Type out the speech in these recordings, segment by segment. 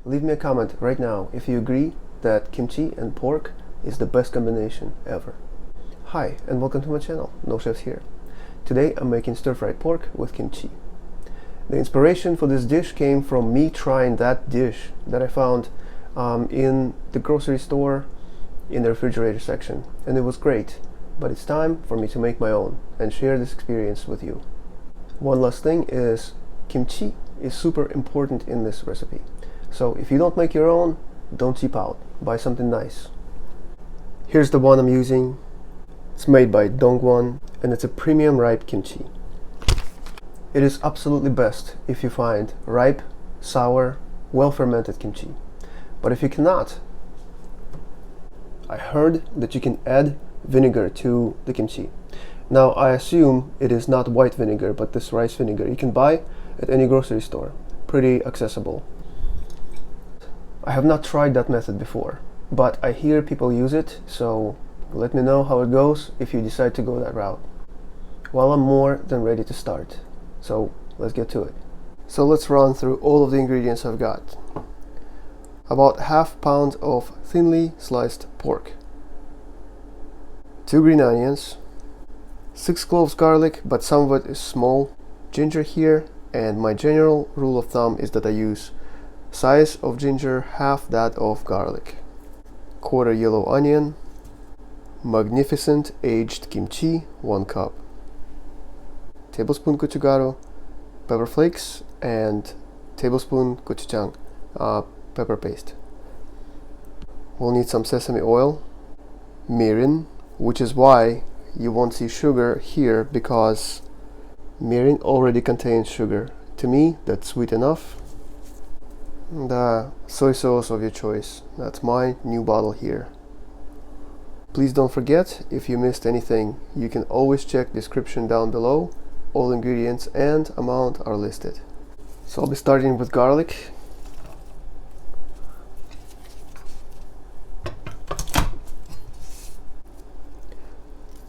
Leave me a comment right now if you agree that kimchi and pork is the best combination ever. Hi, and welcome to my channel, No Chefs here. Today I'm making stir-fried pork with kimchi. The inspiration for this dish came from me trying that dish that I found in the grocery store in the refrigerator section, and it was great, but it's time for me to make my own and share this experience with you. One last thing is kimchi is super important in this recipe. So if you don't make your own, don't cheap out. Buy something nice. Here's the one I'm using. It's made by Dongwon and it's a premium ripe kimchi. It is absolutely best if you find ripe, sour, well-fermented kimchi. But if you cannot, I heard that you can add vinegar to the kimchi. Now I assume it is not white vinegar, but this rice vinegar you can buy at any grocery store. Pretty accessible. I have not tried that method before, but I hear people use it, so let me know how it goes if you decide to go that route. Well, I'm more than ready to start, so let's get to it. So let's run through all of the ingredients I've got. About ½ pound of thinly sliced pork, 2 green onions, 6 cloves garlic, but some of it is small, ginger here, and my general rule of thumb is that I use size of ginger, half that of garlic. Quarter yellow onion, magnificent aged kimchi, 1 cup. Tablespoon gochugaru, pepper flakes, and tablespoon gochujang, pepper paste. We'll need some sesame oil, mirin, which is why you won't see sugar here, because mirin already contains sugar. To me, that's sweet enough. The soy sauce of your choice. That's my new bottle here. Please don't forget, if you missed anything, you can always check description down below. All ingredients and amount are listed. So I'll be starting with garlic.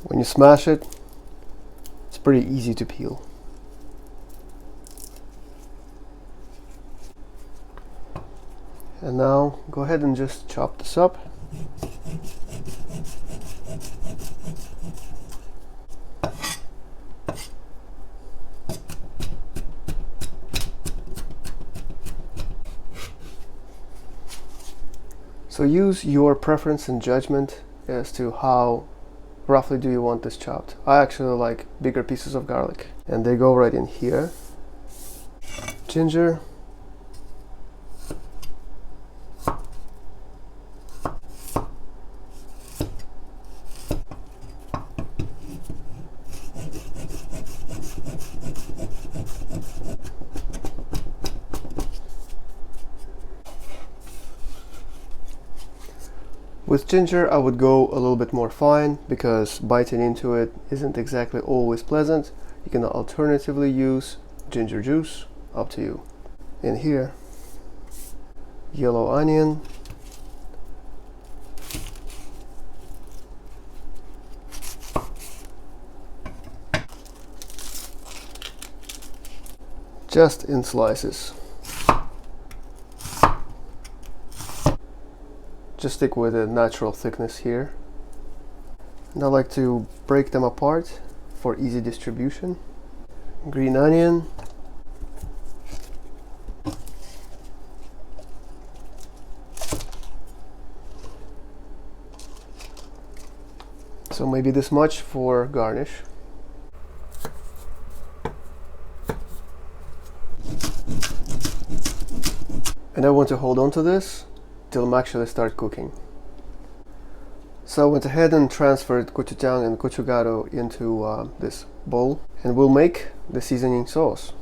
When you smash it, it's pretty easy to peel. And now go ahead and just chop this up. So use your preference and judgment as to how roughly do you want this chopped. I actually like bigger pieces of garlic, and they go right in here. Ginger. With ginger, I would go a little bit more fine because biting into it isn't exactly always pleasant. You can alternatively use ginger juice, up to you. In here, yellow onion, just in slices. Just stick with a natural thickness here. And I like to break them apart for easy distribution. Green onion. So maybe this much for garnish. And I want to hold on to this till I'm actually start cooking. So I went ahead and transferred gochujang and gochugaru into this bowl, and we'll make the seasoning sauce.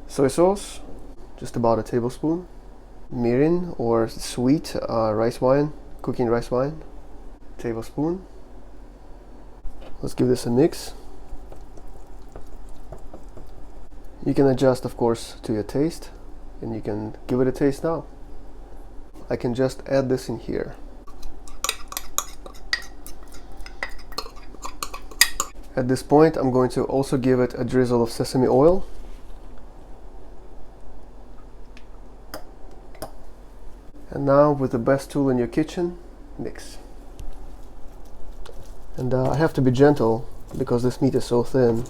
Soy sauce, just about a tablespoon. Mirin, or sweet rice wine, cooking rice wine, tablespoon. Let's give this a mix. You can adjust, of course, to your taste, and you can give it a taste now. I can just add this in here. At this point, I'm going to also give it a drizzle of sesame oil. And now, with the best tool in your kitchen, mix. And I have to be gentle because this meat is so thin.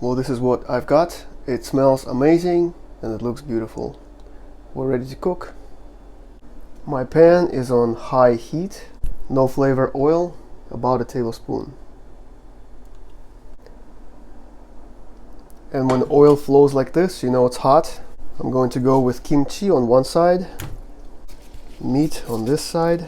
Well, this is what I've got. It smells amazing and it looks beautiful. We're ready to cook. My pan is on high heat. No flavor oil, about a tablespoon. And when oil flows like this, you know it's hot. I'm going to go with kimchi on one side, meat on this side.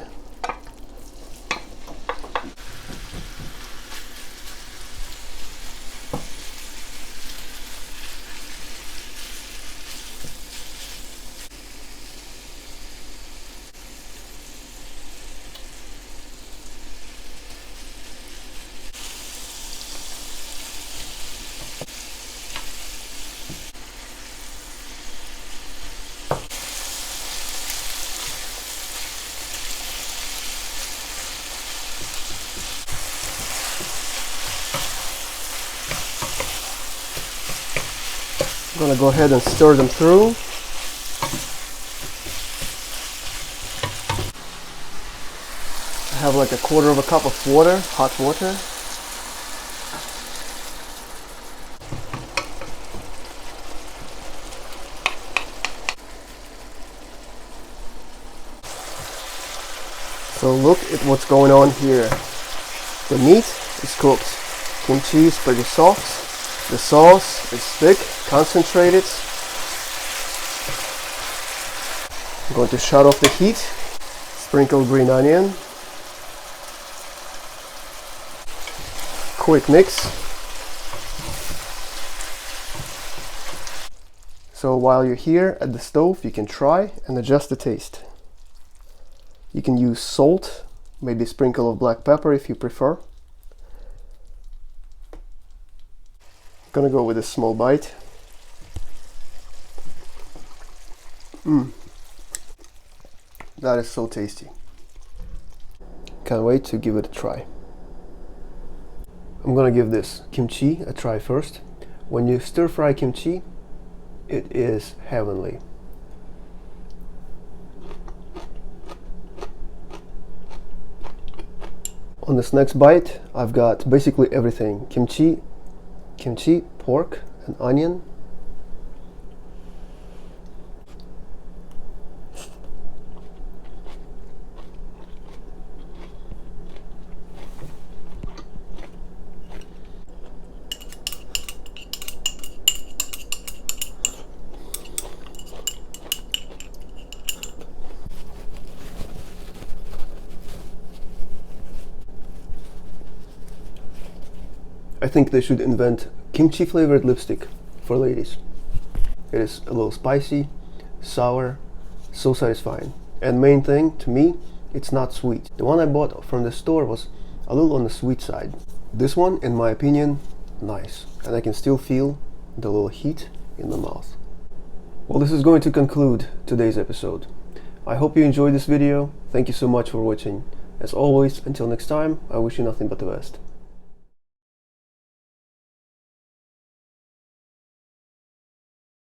I'm gonna go ahead and stir them through. I have like a quarter of a cup of water, hot water. So look at what's going on here. The meat is cooked. Kimchi is pretty soft. The sauce is thick, concentrated. I'm going to shut off the heat. Sprinkle green onion. Quick mix. So while you're here at the stove, you can try and adjust the taste. You can use salt, maybe a sprinkle of black pepper if you prefer. Gonna go with a small bite. That is so tasty. Can't wait to give it a try. I'm gonna give this kimchi a try first. When you stir fry kimchi, it is heavenly. On this next bite, I've got basically everything. Kimchi, pork, and onion. I think they should invent kimchi flavored lipstick for ladies. It is a little spicy, sour, so satisfying. And main thing, to me, it's not sweet. The one I bought from the store was a little on the sweet side. This one, in my opinion, nice. And I can still feel the little heat in the mouth. Well, this is going to conclude today's episode. I hope you enjoyed this video. Thank you so much for watching. As always, until next time, I wish you nothing but the best.